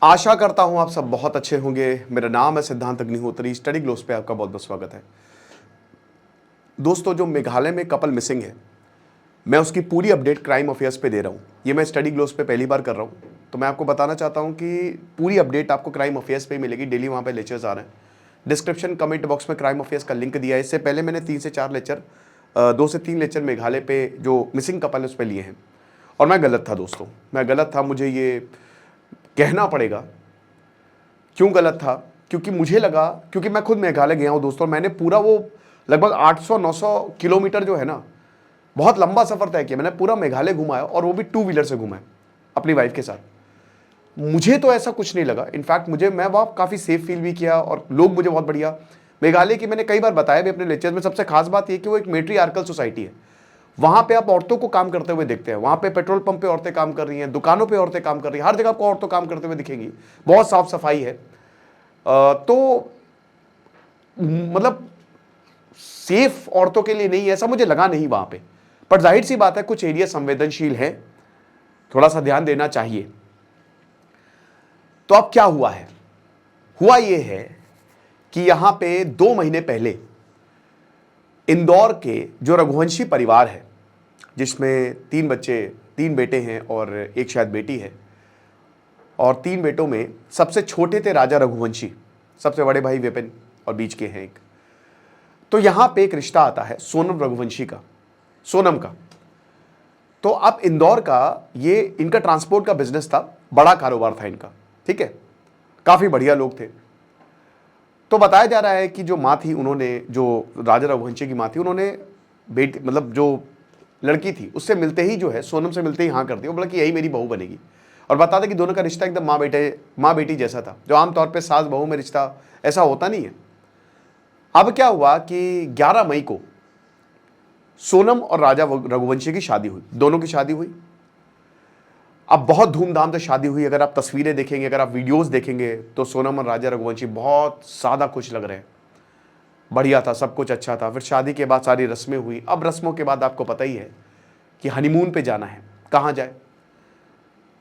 आशा करता हूं आप सब बहुत अच्छे होंगे। मेरा नाम है सिद्धांत अग्निहोत्री। स्टडी ग्लोस पे आपका बहुत बहुत स्वागत है। दोस्तों, जो मेघालय में कपल मिसिंग है, मैं उसकी पूरी अपडेट क्राइम अफेयर्स पे दे रहा हूं। ये मैं स्टडी ग्लोस पे पहली बार कर रहा हूं, तो मैं आपको बताना चाहता हूं कि पूरी अपडेट आपको क्राइम अफेयर्स पे ही मिलेगी। डेली वहां पे लेक्चर्स आ रहे हैं। डिस्क्रिप्शन कमेंट बॉक्स में क्राइम अफेयर्स का लिंक दिया है। इससे पहले मैंने 3 से 4 लेक्चर 2 से 3 लेक्चर मेघालय पे जो मिसिंग कपल है उस पर लिए हैं, और मैं गलत था दोस्तों, मैं गलत था। मुझे ये कहना पड़ेगा। क्यों गलत था? क्योंकि मुझे लगा, क्योंकि मैं खुद मेघालय गया हूं दोस्तों, मैंने पूरा वो लगभग 800-900 किलोमीटर जो है ना, बहुत लंबा सफर तय किया। मैंने पूरा मेघालय घुमाया, और वो भी 2 व्हीलर से घुमाया अपनी वाइफ के साथ। मुझे तो ऐसा कुछ नहीं लगा। इनफैक्ट मैं वहाँ काफ़ी सेफ फील भी किया, और लोग मुझे बहुत बढ़िया। मेघालय की मैंने कई बार बताया भी अपने लेक्चर में, सबसे खास बात यह कि वो एक मेट्रियार्कल सोसाइटी है। वहां पे आप औरतों को काम करते हुए देखते हैं। वहां पे पेट्रोल पंप पे औरतें काम कर रही हैं, दुकानों पे औरतें काम कर रही हैं, हर जगह आपको औरतें काम करते हुए दिखेंगी। बहुत साफ सफाई है। तो मतलब सेफ औरतों के लिए नहीं है ऐसा मुझे लगा नहीं वहां पे। पर जाहिर सी बात है, कुछ एरिया संवेदनशील है, थोड़ा सा ध्यान देना चाहिए। तो अब क्या हुआ है? हुआ यह है कि यहां पे 2 महीने पहले इंदौर के जो रघुवंशी परिवार है, जिसमें 3 बच्चे, 3 बेटे हैं और एक शायद बेटी है, और 3 बेटों में सबसे छोटे थे राजा रघुवंशी, सबसे बड़े भाई विपिन, और बीच के हैं एक। तो यहां पे एक रिश्ता आता है सोनम रघुवंशी का, सोनम का। तो अब इंदौर का ये इनका ट्रांसपोर्ट का बिजनेस था, बड़ा कारोबार था इनका, ठीक है, काफी बढ़िया लोग थे। तो बताया जा रहा है कि जो माँ थी, उन्होंने, जो राजा रघुवंशी की माँ थी, उन्होंने बेटी, मतलब जो लड़की थी, उससे मिलते ही जो है, सोनम से मिलते ही हाँ कर दिया। वो बोला कि यही मेरी बहू बनेगी। और बता दें कि दोनों का रिश्ता एकदम माँ बेटी जैसा था, जो आमतौर पे सास बहू में रिश्ता ऐसा होता नहीं है। अब क्या हुआ कि 11 मई को सोनम और राजा रघुवंशी की शादी हुई, दोनों की शादी हुई। अब बहुत धूमधाम से शादी हुई। अगर आप तस्वीरें देखेंगे, अगर आप वीडियोस देखेंगे, तो सोनम और राजा रघुवंशी बहुत सादा खुश लग रहे हैं। बढ़िया था, सब कुछ अच्छा था। फिर शादी के बाद सारी रस्में हुई। अब रस्मों के बाद आपको पता ही है कि हनीमून पे जाना है। कहाँ जाए?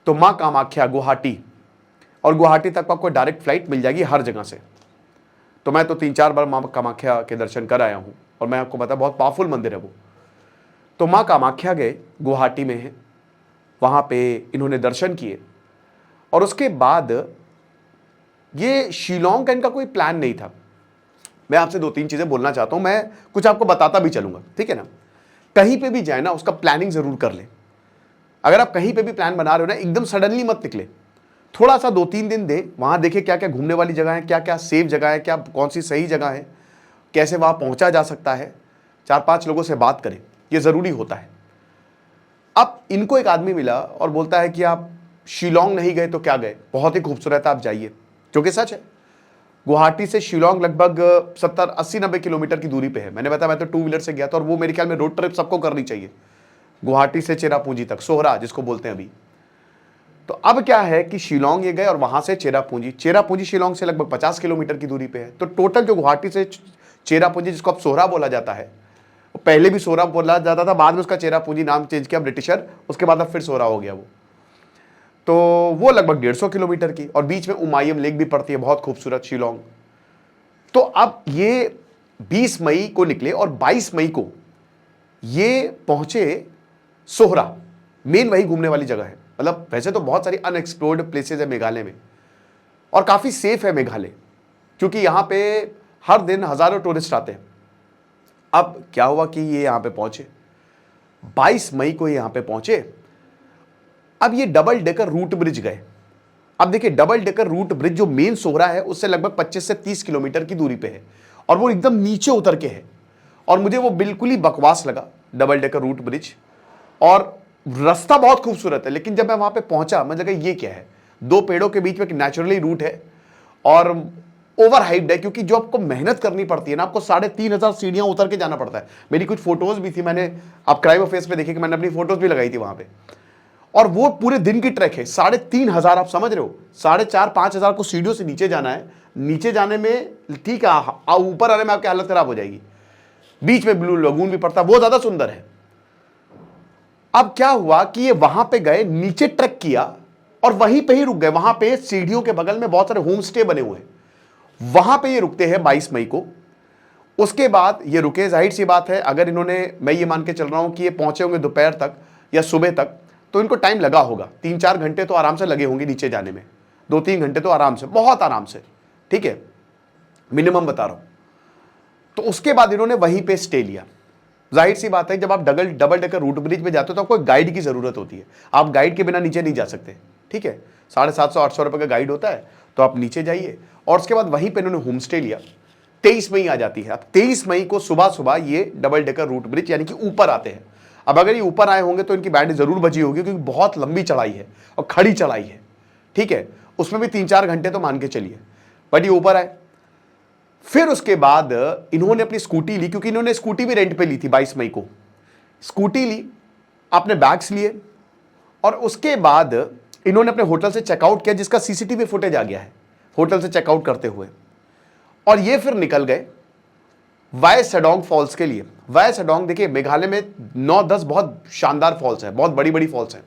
तो माँ कामाख्या, गुवाहाटी, और गुवाहाटी तक आपको डायरेक्ट फ्लाइट मिल जाएगी हर जगह से। तो मैं तो 3-4 बार माँ कामाख्या के दर्शन कर आया हूँ, और मैं आपको पता, बहुत पावरफुल मंदिर है वो। तो माँ कामाख्या गए, गुवाहाटी में है, वहाँ पे इन्होंने दर्शन किए। और उसके बाद ये शिलोंग का इनका कोई प्लान नहीं था। मैं आपसे 2-3 चीज़ें बोलना चाहता हूँ, मैं कुछ आपको बताता भी चलूँगा, ठीक है ना। कहीं पे भी जाए ना, उसका प्लानिंग ज़रूर कर ले। अगर आप कहीं पे भी प्लान बना रहे हो ना, एकदम सडनली मत निकले। थोड़ा सा 2-3 दिन दे, वहाँ देखे क्या क्या घूमने वाली जगह है, क्या क्या सेफ जगह है, क्या कौन सी सही जगह है, कैसे वहाँ पहुँचा जा सकता है। 4-5 लोगों से बात करें, ये ज़रूरी होता है। अब इनको एक आदमी मिला और बोलता है कि आप शिलोंग नहीं गए तो क्या गए, बहुत ही खूबसूरत है, आप जाइए। जो कि सच है। गुवाहाटी से शिलोंग लगभग 70-80-90 किलोमीटर की दूरी पे है। मैंने बताया, मैं तो 2 व्हीलर से गया था, और वो मेरे ख्याल में रोड ट्रिप सबको करनी चाहिए, गुवाहाटी से चेरापूंजी तक, सोहरा जिसको बोलते हैं अभी। तो अब क्या है कि शिलोंग ये गए, और वहां से चेरापूंजी शिलोंग से लगभग 50 किलोमीटर की दूरी पे है। तो टोटल जो गुवाहाटी से चेरापूंजी, जिसको अब सोहरा बोला जाता है, पहले भी सोहरा बोला जाता था, बाद में उसका चेरापूंजी नाम चेंज किया ब्रिटिशर, उसके बाद अब फिर सोहरा हो गया वो। तो वो लगभग 150 किलोमीटर की, और बीच में उमायम लेक भी पड़ती है, बहुत खूबसूरत शिलोंग। तो अब ये 20 मई को निकले, और 22 मई को ये पहुंचे सोहरा। मेन वही घूमने वाली जगह है। मतलब वैसे तो बहुत सारी अनएक्सप्लोर्ड प्लेसेस है मेघालय में, और काफी सेफ है मेघालय, क्योंकि यहां पे हर दिन हजारों टूरिस्ट आते हैं। अब क्या हुआ कि ये यहां पे पहुंचे, 22 मई को यहां पे पहुंचे। अब ये डबल डेकर रूट ब्रिज गए। अब देखिए, डबल डेकर रूट ब्रिज जो मेन सोहरा है, उससे लगभग 25 से 30 किलोमीटर की दूरी पे है, और वो एकदम नीचे उतर के है। और मुझे वो बिल्कुल ही बकवास लगा, डबल डेकर रूट ब्रिज। और रास्ता बहुत खूबसूरत है, लेकिन जब मैं वहां पे पहुंचा, मुझे लगा ये क्या है। 2 पेड़ों के बीच में एक नेचुरली रूट है, और ओवर हाइप्ड है, क्योंकि जो आपको मेहनत करनी पड़ती है ना, आपको 3,500 सीढ़ियां उतर के जाना पड़ता है। मेरी कुछ फोटोज भी थी, मैंने, आप क्राइम अफेयर्स पे देखिए कि मैंने अपनी फोटोज भी लगाई थी वहां पे। और वो पूरे दिन की ट्रैक है, 3,500, आप समझ रहे हो, 4,500-5,000 को सीढ़ियों से नीचे जाना है। नीचे जाने में ठीक है, ऊपर आने में आपकी हालत खराब हो जाएगी। बीच में ब्लू लगून भी पड़ता है, वो ज्यादा सुंदर है। अब क्या हुआ कि ये वहां पे गए, नीचे ट्रैक किया, और वहीं पे ही रुक गए। वहां पे सीढ़ियों के बगल में बहुत सारे होम स्टे बने हुए हैं, वहां पे ये रुकते हैं 22 मई को। उसके बाद ये रुके, जाहिर सी बात है अगर इन्होंने, मैं ये मान के चल रहा हूं कि ये पहुंचे होंगे दोपहर तक या सुबह तक, तो इनको टाइम लगा होगा, 3-4 घंटे तो आराम से लगे होंगे नीचे जाने में, 2-3 घंटे तो आराम से, बहुत आराम से, ठीक है, मिनिमम बता रहा हूं। तो उसके बाद इन्होंने वहीं पे स्टे लिया। जाहिर सी बात है जब आप डबल डेकर रूट ब्रिज पे जाते हो तो आपको गाइड की जरूरत होती है, आप गाइड के बिना नीचे नहीं जा सकते, ठीक है। 750-800 रुपए का गाइड होता है, तो आप नीचे जाइए। और उसके बाद वहीं पे इन्होंने होम स्टे लिया। 23 मई आ जाती है। अब 23 मई को सुबह सुबह ये डबल डेकर रूट ब्रिज यानी कि ऊपर आते हैं। अब अगर ये ऊपर आए होंगे तो इनकी बैंड जरूर बजी होगी, क्योंकि बहुत लंबी चढ़ाई है और खड़ी चढ़ाई है, ठीक है, उसमें भी 3-4 घंटे तो मान के चलिए, बट ये ऊपर आए। फिर उसके बाद इन्होंने अपनी स्कूटी ली, क्योंकि इन्होंने स्कूटी भी रेंट पे ली थी 22 मई को। स्कूटी ली, अपने बैग्स लिए, और उसके बाद इन्होंने अपने होटल से चेकआउट किया, जिसका सीसीटीवी फुटेज आ गया है होटल से चेकआउट करते हुए। और ये फिर निकल गए वाय सेडोंग फॉल्स के लिए। वाय सेडोंग, देखिए मेघालय में 9-10 बहुत शानदार फॉल्स है, बहुत बड़ी बड़ी फॉल्स हैं।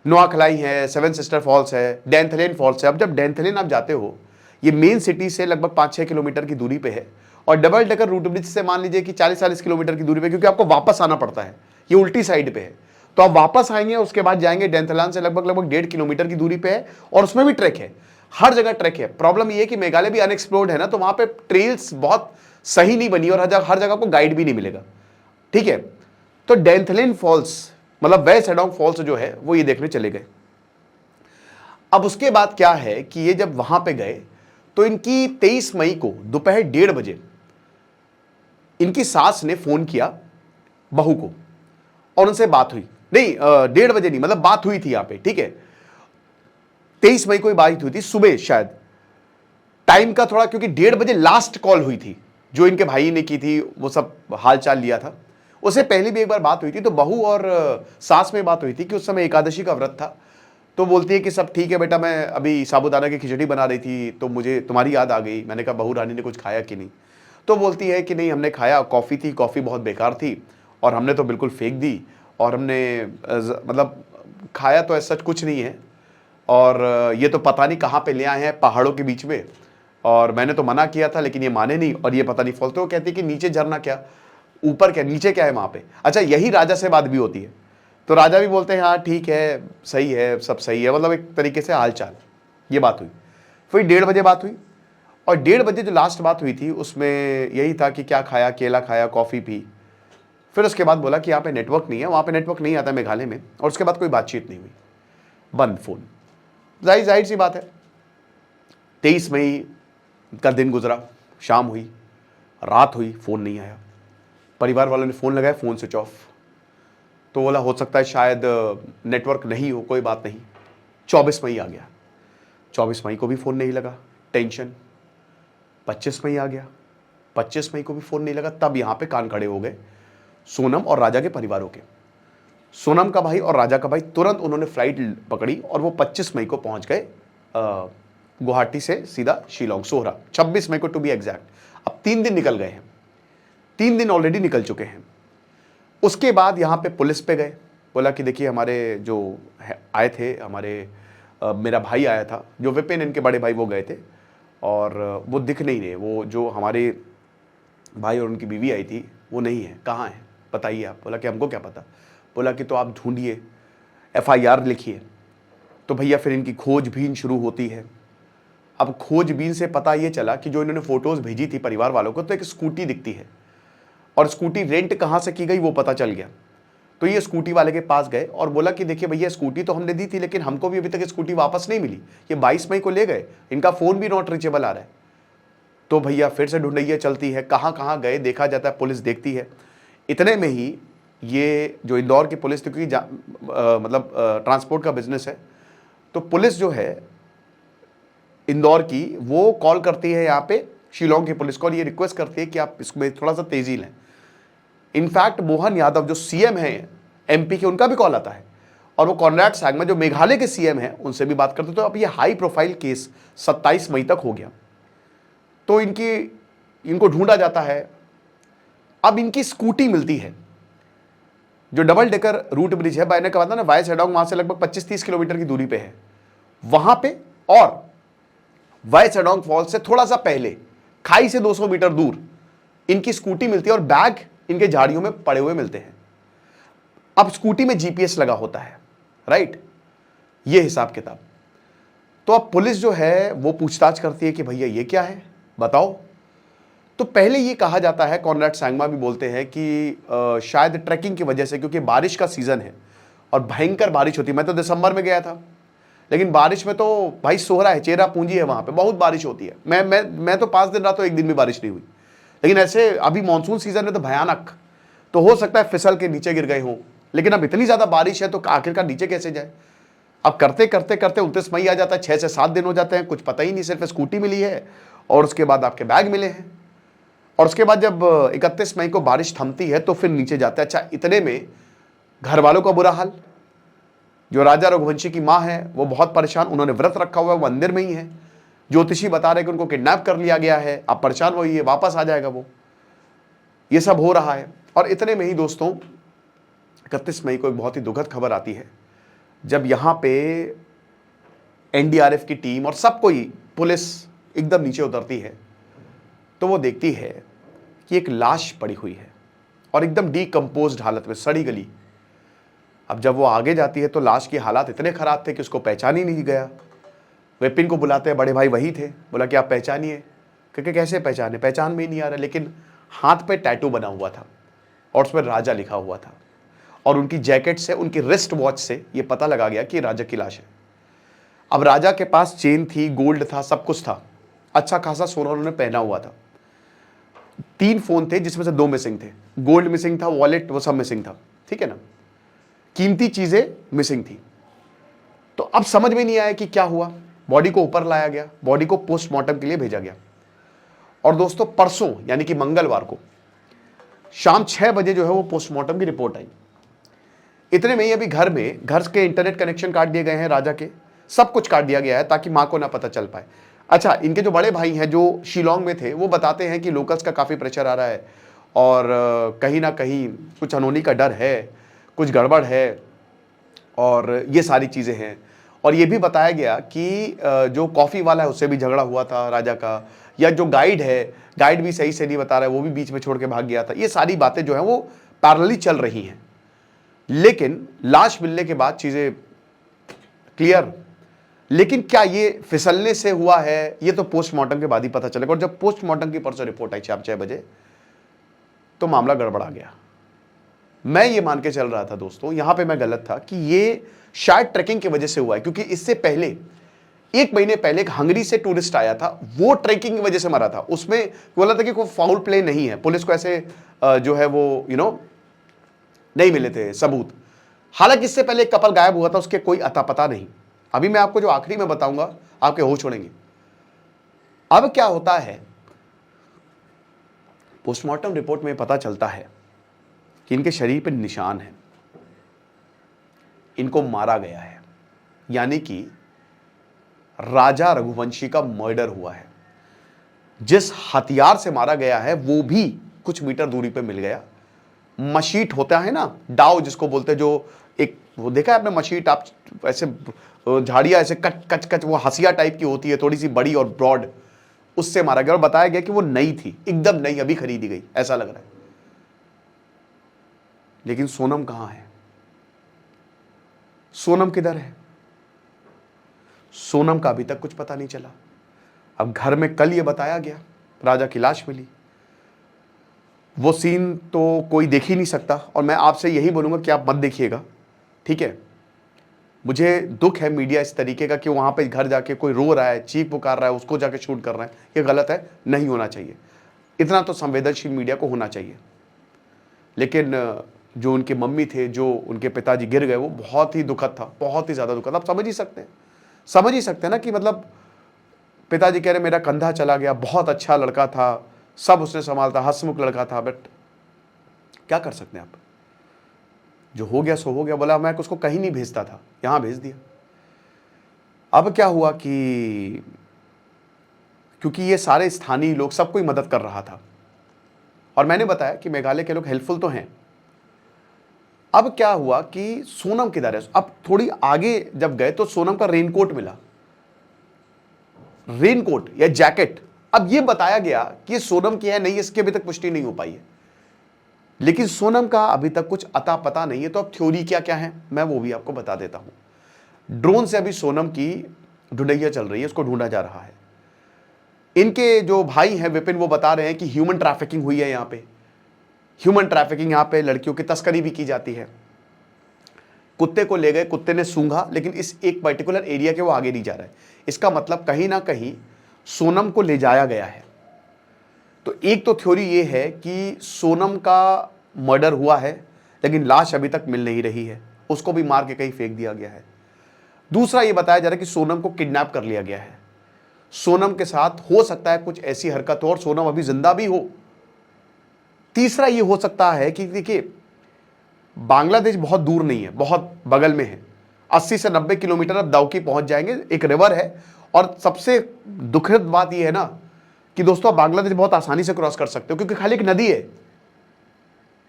नोआखलाई है, सेवन सिस्टर फॉल्स है, डेंथलेन फॉल्स है। अब जब डेंथलेन आप जाते हो, ये मेन सिटी से लगभग 5-6 किलोमीटर की दूरी पे है, और डबल डेकर रूट ब्रिज से मान लीजिए कि 40-40 किलोमीटर की दूरी पे, क्योंकि आपको वापस आना पड़ता है, ये उल्टी साइड पे है। तो आप वापस आएंगे, उसके बाद जाएंगे डेंथलान से लगभग 1.5 किलोमीटर की दूरी पे है, और उसमें भी ट्रैक है, हर जगह ट्रैक है। प्रॉब्लम ये है कि मेघालय भी अनएक्सप्लोर्ड है ना, तो वहां पे ट्रेल्स बहुत सही नहीं बनी, और हर जगह आपको गाइड भी नहीं मिलेगा, ठीक है। तो डेंथलेन फॉल्स, मतलब वाय सेडोंग फॉल्स जो है वो ये देखने चले गए। अब उसके बाद क्या है कि ये जब वहां पे गए तो इनकी 23 मई को दोपहर 1:30 बजे इनकी सास ने फोन किया बहू को, और उनसे बात हुई। नहीं, 1:30 बजे नहीं, मतलब बात हुई थी यहां पे, ठीक है। 23 मई को ही बात हुई थी सुबह, शायद टाइम का थोड़ा, क्योंकि 1:30 बजे लास्ट कॉल हुई थी जो इनके भाई ने की थी, वो सब हाल चाल लिया था। उससे पहले भी एक बार बात हुई थी, तो बहू और सास में बात हुई थी कि उस समय एकादशी का व्रत था। तो बोलती है कि सब ठीक है बेटा, मैं अभी साबूदाना की खिचड़ी बना रही थी तो मुझे तुम्हारी याद आ गई। मैंने कहा बहू रानी ने कुछ खाया कि नहीं? तो बोलती है कि नहीं, हमने खाया, कॉफ़ी थी, कॉफ़ी बहुत बेकार थी और हमने तो बिल्कुल फेंक दी, और हमने मतलब खाया तो ऐसा कुछ नहीं है, और ये तो पता नहीं कहाँ पे ले आए हैं पहाड़ों के बीच में, और मैंने तो मना किया था लेकिन ये माने नहीं, और ये पता नहीं फॉल्स। तो वो कहती है कि नीचे झरना क्या, ऊपर क्या, नीचे क्या है वहाँ पे? अच्छा, यही राजा से बात भी होती है, तो राजा भी बोलते हैं हाँ ठीक है, सही है, सब सही है, मतलब एक तरीके से हाल चाल। ये बात हुई। फिर 1:30 बजे बात हुई, और 1:30 बजे जो लास्ट बात हुई थी उसमें यही था कि क्या खाया, केला खाया, कॉफ़ी पी। फिर उसके बाद बोला कि यहाँ पे नेटवर्क नहीं है, वहाँ पे नेटवर्क नहीं आता मेघालय में, और उसके बाद कोई बातचीत नहीं हुई, बंद फोन। जाहिर सी बात है। 23 मई का दिन गुजरा, शाम हुई, रात हुई, फ़ोन नहीं आया। परिवार वालों ने फ़ोन लगाया, फ़ोन स्विच ऑफ। तो बोला हो सकता है शायद नेटवर्क नहीं हो, कोई बात नहीं। 24 मई आ गया, 24 मई को भी फ़ोन नहीं लगा, टेंशन। 25 मई आ गया, 25 मई को भी फ़ोन नहीं लगा। तब यहाँ पे कान खड़े हो गए सोनम और राजा के परिवारों के। सोनम का भाई और राजा का भाई तुरंत उन्होंने फ्लाइट पकड़ी, और वो 25 मई को पहुँच गए गुवाहाटी से सीधा शिलोंग, सोहरा, 26 मई को टू बी एग्जैक्ट। अब 3 दिन निकल गए हैं, 3 दिन ऑलरेडी निकल चुके हैं। उसके बाद यहाँ पे पुलिस पे गए, बोला कि देखिए हमारे जो आए थे, हमारे मेरा भाई आया था, जो विपिन इनके बड़े भाई, वो गए थे, और वो दिख नहीं रहे, वो जो हमारे भाई और उनकी बीवी आई थी वो नहीं है, कहाँ है बताइए आप। बोला कि हमको क्या पता। बोला कि तो आप ढूंढिए, FIR लिखिए। तो भैया फिर इनकी खोजबीन शुरू होती है। अब खोजबीन से पता ये चला कि जो इन्होंने फ़ोटोज़ भेजी थी परिवार वालों को, तो एक स्कूटी दिखती है, और स्कूटी रेंट कहाँ से की गई वो पता चल गया। तो ये स्कूटी वाले के पास गए और बोला कि देखिए भैया, स्कूटी तो हमने दी थी, लेकिन हमको भी अभी तक स्कूटी वापस नहीं मिली, ये 22 मई को ले गए, इनका फ़ोन भी नॉट रीचेबल आ रहा है। तो भैया फिर से ढूंढैया चलती है, कहाँ कहाँ गए देखा जाता है, पुलिस देखती है। इतने में ही ये जो इंदौर की पुलिस थी, क्योंकि मतलब ट्रांसपोर्ट का बिजनेस है, तो पुलिस जो है इंदौर की, वो कॉल करती है यहाँ पे शिलोंग की पुलिस को, और ये रिक्वेस्ट करती है कि आप इसमें थोड़ा सा तेजी लें। इनफैक्ट मोहन यादव जो CM हैं MP के, उनका भी कॉल आता है, और वो कॉनराड सैंगमा जो मेघालय के CM हैं उनसे भी बात करते। तो अब ये हाई प्रोफाइल केस 27 मई तक हो गया, तो इनको ढूंढा जाता है। अब इनकी स्कूटी मिलती है, जो डबल डेकर रूट ब्रिज है, मैंने कहा था ना वाय सेडोंग, वहां से लगभग 25-30 किलोमीटर की दूरी पे है। वहां पे और वाई सेडोंग फॉल से थोड़ा सा पहले खाई से 200 मीटर दूर इनकी स्कूटी मिलती है और बैग इनके झाड़ियों में पड़े हुए मिलते हैं। अब स्कूटी में जीपीएस लगा होता है, राइट, ये हिसाब किताब। तो अब पुलिस जो है वो पूछताछ करती है कि भैया ये क्या है, बताओ। तो पहले ये कहा जाता है, कॉनराड सैंगमा भी बोलते हैं कि शायद ट्रैकिंग की वजह से, क्योंकि बारिश का सीजन है और भयंकर बारिश होती है। मैं तो दिसंबर में गया था, लेकिन बारिश में तो भाई सोहरा है, चेरा पूंजी है, वहां पे बहुत बारिश होती है। मैं तो 5 दिन रहा तो एक दिन भी बारिश नहीं हुई। लेकिन ऐसे अभी मानसून सीजन में तो भयानक, तो हो सकता है फिसल के नीचे गिर गए हों। लेकिन अब इतनी ज्यादा बारिश है तो आखिरकार नीचे कैसे जाए। अब करते करते करते 29 मई आ जाता है, 6 से 7 दिन हो जाते हैं, कुछ पता ही नहीं, सिर्फ स्कूटी मिली है और उसके बाद आपके बैग मिले हैं। और उसके बाद जब 31 मई को बारिश थमती है तो फिर नीचे जाता है। अच्छा, इतने में घर वालों का बुरा हाल, जो राजा रघुवंशी की माँ है वो बहुत परेशान, उन्होंने व्रत रखा हुआ है, वो मंदिर में ही है। ज्योतिषी बता रहे कि उनको किडनैप कर लिया गया है, अब परेशान वही है, वापस आ जाएगा वो। ये सब हो रहा है। और इतने में ही दोस्तों 31 मई को एक बहुत ही दुखद खबर आती है, जब यहाँ पे एनडीआरएफ की टीम और सब कोई, पुलिस एकदम नीचे उतरती है तो वो देखती है कि एक लाश पड़ी हुई है और एकदम डीकंपोज्ड हालत में, सड़ी गली। अब जब वो आगे जाती है तो लाश की हालात इतने खराब थे कि उसको पहचान ही नहीं गया। विपिन को बुलाते हैं, बड़े भाई वही थे, बोला कि आप पहचानिए। क्योंकि कैसे पहचाने, पहचान में ही नहीं आ रहा। लेकिन हाथ पे टैटू बना हुआ था और उसमें राजा लिखा हुआ था, और उनकी जैकेट से, उनकी रिस्ट वॉच से ये पता लगा गया कि राजा की लाश है। अब राजा के पास चेन थी, गोल्ड था, सब कुछ था, अच्छा खासा सोना उन्होंने पहना हुआ था। 3 फोन थे जिसमें से 2 मिसिंग थे, गोल्ड मिसिंग था, वॉलेट वो सब मिसिंग था, ठीक है ना, कीमती चीजें मिसिंग थी। तो अब समझ में नहीं आया कि क्या हुआ। बॉडी को ऊपर लाया गया, बॉडी को पोस्टमार्टम के लिए भेजा गया। और दोस्तों परसों यानी कि मंगलवार को शाम 6 बजे जो है वो पोस्टमार्टम की रिपोर्ट आई। इतने में ही अभी घर के इंटरनेट कनेक्शन काट दिए गए हैं राजा के, सब कुछ काट दिया गया है ताकि मां को ना पता चल पाए। अच्छा, इनके जो बड़े भाई हैं जो शिलोंग में थे वो बताते हैं कि लोकल्स का काफी प्रेशर आ रहा है और कहीं ना कहीं कुछ अनहोनी का डर है, कुछ गड़बड़ है और ये सारी चीजें हैं। और ये भी बताया गया कि जो कॉफी वाला है उससे भी झगड़ा हुआ था राजा का, या जो गाइड है, गाइड भी सही से नहीं बता रहा है, वो भी बीच में छोड़ के भाग गया था। ये सारी बातें जो है वो पैरेलली चल रही हैं। लेकिन लाश मिलने के बाद चीजें क्लियर। लेकिन क्या ये फिसलने से हुआ है, ये तो पोस्टमार्टम के बाद ही पता चलेगा। और जब पोस्टमार्टम की परसों रिपोर्ट आई शाम 6 बजे तो मामला गड़बड़ा गया। मैं ये मान के चल रहा था दोस्तों, यहां पे मैं गलत था कि ये शायद ट्रैकिंग की वजह से हुआ है, क्योंकि इससे पहले 1 महीने पहले एक हंगरी से टूरिस्ट आया था, वो ट्रैकिंग की वजह से मरा था। उसमें बोला था कि कोई फाउल प्ले नहीं है, पुलिस को ऐसे जो है वो नहीं मिले थे सबूत। हालांकि इससे पहले एक कपल गायब हुआ था, उसके कोई अता पता नहीं। अभी मैं आपको जो आखिरी में बताऊंगा आपके होश उड़ेंगे। अब क्या होता है, पोस्टमार्टम रिपोर्ट में पता चलता है कि इनके शरीर पर निशान है, इनको मारा गया है, यानी कि राजा रघुवंशी का मर्डर हुआ है। जिस हथियार से मारा गया है वो भी कुछ मीटर दूरी पे मिल गया। मशीट होता है ना, डाव जिसको बोलते हैं, जो एक वो देखा है आपने मशीट, आप ऐसे झाड़ियां ऐसे कच कच कच, वो हसिया टाइप की होती है, थोड़ी सी बड़ी और ब्रॉड, उससे मारा गया। और बताया गया कि वो नई थी, एकदम नई, अभी खरीदी गई ऐसा लग रहा है। लेकिन सोनम कहां है, सोनम किधर है, सोनम का अभी तक कुछ पता नहीं चला। अब घर में कल ये बताया गया राजा की लाश मिली, वो सीन तो कोई देख ही नहीं सकता। और मैं आपसे यही बोलूंगा कि आप मत देखिएगा, ठीक है। मुझे दुख है मीडिया इस तरीके का कि वहां पे घर जाके कोई रो रहा है, चीख पुकार रहा है, उसको जाके शूट कर रहा है, ये गलत है, नहीं होना चाहिए। इतना तो संवेदनशील मीडिया को होना चाहिए। लेकिन जो उनके मम्मी थे, जो उनके पिताजी गिर गए, वो बहुत ही दुखद था, बहुत ही ज्यादा दुखद। आप समझ ही सकते हैं ना कि मतलब पिताजी कह रहे मेरा कंधा चला गया, बहुत अच्छा लड़का था, सब उसने संभालता, हंसमुख लड़का था, बट क्या कर सकते हैं आप, जो हो गया सो हो गया। बोला मैं उसको कहीं नहीं भेजता था, यहां भेज दिया। अब क्या हुआ कि क्योंकि ये सारे स्थानीय लोग, सब कोई मदद कर रहा था, और मैंने बताया कि मेघालय के लोग हेल्पफुल तो हैं। अब क्या हुआ कि सोनम किधर है। अब थोड़ी आगे जब गए तो सोनम का रेनकोट मिला, रेनकोट या जैकेट, अब ये बताया गया कि ये सोनम की है नहीं, इसकी अभी तक पुष्टि नहीं हो पाई है, लेकिन सोनम का अभी तक कुछ अता पता नहीं है। तो अब थ्योरी क्या क्या है मैं वो भी आपको बता देता हूं। ड्रोन से अभी सोनम की ढूंढैया चल रही है, उसको ढूंढा जा रहा है। इनके जो भाई हैं विपिन, वो बता रहे हैं कि ह्यूमन ट्रैफिकिंग हुई है, यहां पे ह्यूमन ट्रैफिकिंग, यहां पे लड़कियों की तस्करी भी की जाती है। कुत्ते को ले गए, कुत्ते ने सूंघा, लेकिन इस एक पर्टिकुलर एरिया के वो आगे नहीं जा रहा है। इसका मतलब कहीं ना कहीं सोनम को ले जाया गया है। तो एक तो थ्योरी ये है कि सोनम का मर्डर हुआ है, लेकिन लाश अभी तक मिल नहीं रही है, उसको भी मार के कहीं फेंक दिया गया है। दूसरा ये बताया जा रहा है कि सोनम को किडनैप कर लिया गया है, सोनम के साथ हो सकता है कुछ ऐसी हरकत हो और सोनम अभी जिंदा भी हो। तीसरा ये हो सकता है कि देखिए बांग्लादेश बहुत दूर नहीं है, बहुत बगल में है, 80 से 90 किलोमीटर अब दाउकी पहुंच जाएंगे, एक रिवर है। और सबसे दुखद बात यह है ना कि दोस्तों आप बांग्लादेश बहुत आसानी से क्रॉस कर सकते हो, क्योंकि खाली एक नदी है,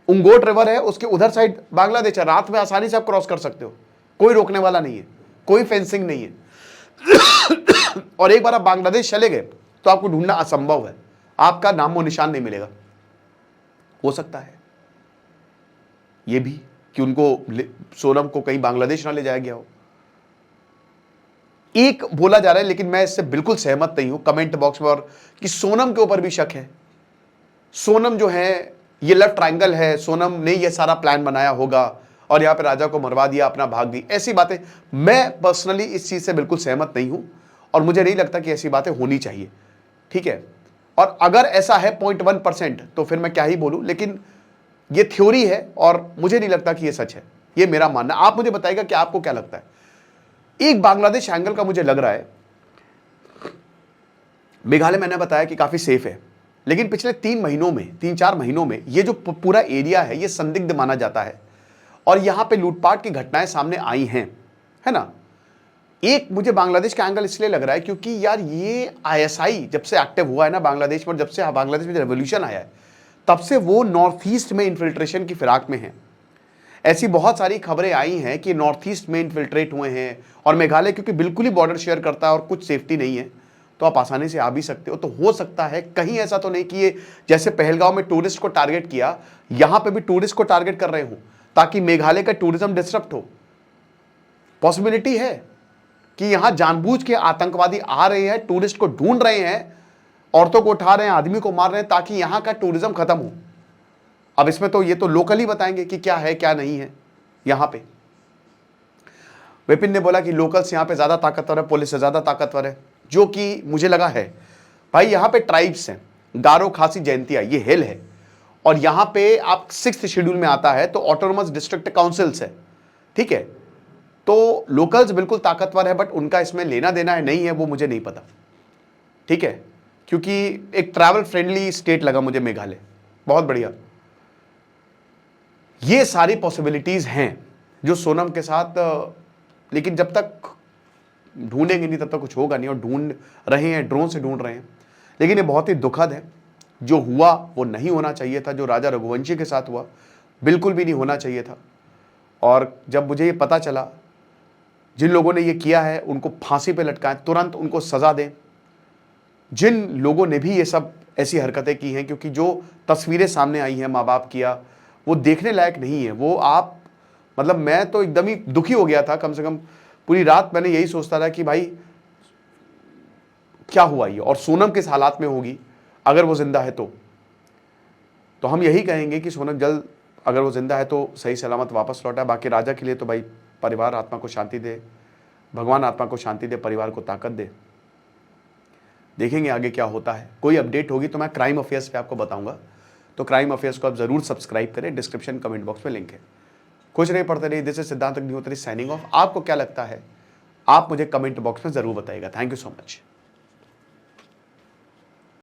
उंगोट रिवर है, उसके उधर साइड बांग्लादेश है, रात में आसानी से आप क्रॉस कर सकते हो, कोई रोकने वाला नहीं है, कोई फेंसिंग नहीं है। और एक बार आप बांग्लादेश चले गए तो आपको ढूंढना असंभव है, आपका नामो निशान नहीं मिलेगा। हो सकता है ये भी कि उनको सोनम को कहीं बांग्लादेश ना ले जाया गया हो, एक बोला जा रहा है, लेकिन मैं इससे बिल्कुल सहमत नहीं हूं कमेंट बॉक्स में, और कि सोनम के ऊपर भी शक है। सोनम जो है ये लव ट्रायंगल है, सोनम ने ये सारा प्लान बनाया होगा और यहां पे राजा को मरवा दिया, अपना भाग दी, ऐसी बातें मैं पर्सनली इस चीज से बिल्कुल सहमत नहीं हूं और मुझे नहीं लगता कि ऐसी बातें होनी चाहिए, ठीक है। और अगर ऐसा है 0.1% तो फिर मैं क्या ही बोलूं, लेकिन ये थ्योरी है और मुझे नहीं लगता कि ये सच है, ये मेरा मानना। आप मुझे बताइएगा कि आपको क्या लगता है। एक बांग्लादेश एंगल का मुझे लग रहा है, मेघालय मैंने बताया कि काफी सेफ है, लेकिन पिछले 3-4 महीनों में ये जो पूरा एरिया है ये संदिग्ध माना जाता है और यहां पे लूटपाट की घटनाएं सामने आई हैं, है ना। एक मुझे बांग्लादेश का एंगल इसलिए लग रहा है क्योंकि यार ये आईएसआई जब से एक्टिव हुआ है ना बांग्लादेश में, जब से बांग्लादेश में रेवोल्यूशन आया है, तब से वो नॉर्थ ईस्ट में इन्फिल्ट्रेशन की फिराक में है। ऐसी बहुत सारी खबरें आई हैं कि नॉर्थ ईस्ट में इन्फिल्ट्रेट हुए हैं, और मेघालय क्योंकि बिल्कुल ही बॉर्डर शेयर करता है और कुछ सेफ्टी नहीं है, तो आप आसानी से आ भी सकते हो। तो हो सकता है कहीं ऐसा तो नहीं कि ये जैसे पहलगांव में टूरिस्ट को टारगेट किया, यहां पे भी टूरिस्ट को टारगेट कर रहे हो ताकि मेघालय का टूरिज्म डिस्टर्ब हो। पॉसिबिलिटी है कि यहां जानबूझ के आतंकवादी आ रहे हैं, टूरिस्ट को ढूंढ रहे हैं, औरतों को उठा रहे हैं, आदमी को मार रहे हैं ताकि यहां का टूरिज्म खत्म हो। अब इसमें तो ये तो लोकल ही बताएंगे कि क्या है क्या नहीं है। यहां पे विपिन ने बोला कि लोकल्स यहां पे ज्यादा ताकतवर है, पुलिस से ज्यादा ताकतवर है, जो कि मुझे लगा है। भाई यहां पे ट्राइब्स हैं, गारो, खासी, जयंतिया, ये हिल है, और यहां पे आप 6th शेड्यूल में आता है तो ऑटोनोमस डिस्ट्रिक्ट काउंसिल्स है, ठीक है। तो लोकल्स बिल्कुल ताकतवर है, बट उनका इसमें लेना देना है नहीं है वो मुझे नहीं पता, ठीक है, क्योंकि एक ट्रैवल फ्रेंडली स्टेट लगा मुझे मेघालय, बहुत बढ़िया। ये सारी पॉसिबिलिटीज हैं जो सोनम के साथ, लेकिन जब तक ढूंढेंगे नहीं तब तक कुछ होगा नहीं, और ढूंढ रहे हैं, ड्रोन से ढूंढ रहे हैं। लेकिन ये बहुत ही दुखद है, जो हुआ वो नहीं होना चाहिए था, जो राजा रघुवंशी के साथ हुआ बिल्कुल भी नहीं होना चाहिए था। और जब मुझे ये पता चला, जिन लोगों ने ये किया है उनको फांसी पे लटकाएं, तुरंत उनको सजा दें। जिन लोगों ने भी ये सब ऐसी हरकतें की हैं, क्योंकि जो तस्वीरें सामने आई हैं माँ बाप किया, वो देखने लायक नहीं है। वो आप मतलब मैं तो एकदम ही दुखी हो गया था, कम से कम पूरी रात मैंने यही सोचता था कि भाई क्या हुआ ये, और सोनम किस हालात में होगी अगर वो जिंदा है तो हम यही कहेंगे कि सोनम जल्द, अगर वो जिंदा है तो सही सलामत वापस लौटा। बाकी राजा के लिए तो भाई परिवार आत्मा को शांति दे, भगवान आत्मा को शांति दे, परिवार को ताकत दे। देखेंगे आगे क्या होता है। कोई अपडेट होगी तो मैं क्राइम अफेयर्स पे आपको बताऊंगा, तो क्राइम अफेयर्स को आप जरूर सब्सक्राइब करें, डिस्क्रिप्शन कमेंट बॉक्स में लिंक है। कुछ नहीं, पढ़ते रहिए। दिस इज सिद्धांत अग्निहोत्री साइनिंग ऑफ। आपको क्या लगता है आप मुझे कमेंट बॉक्स में जरूर बताइएगा। Thank you so much.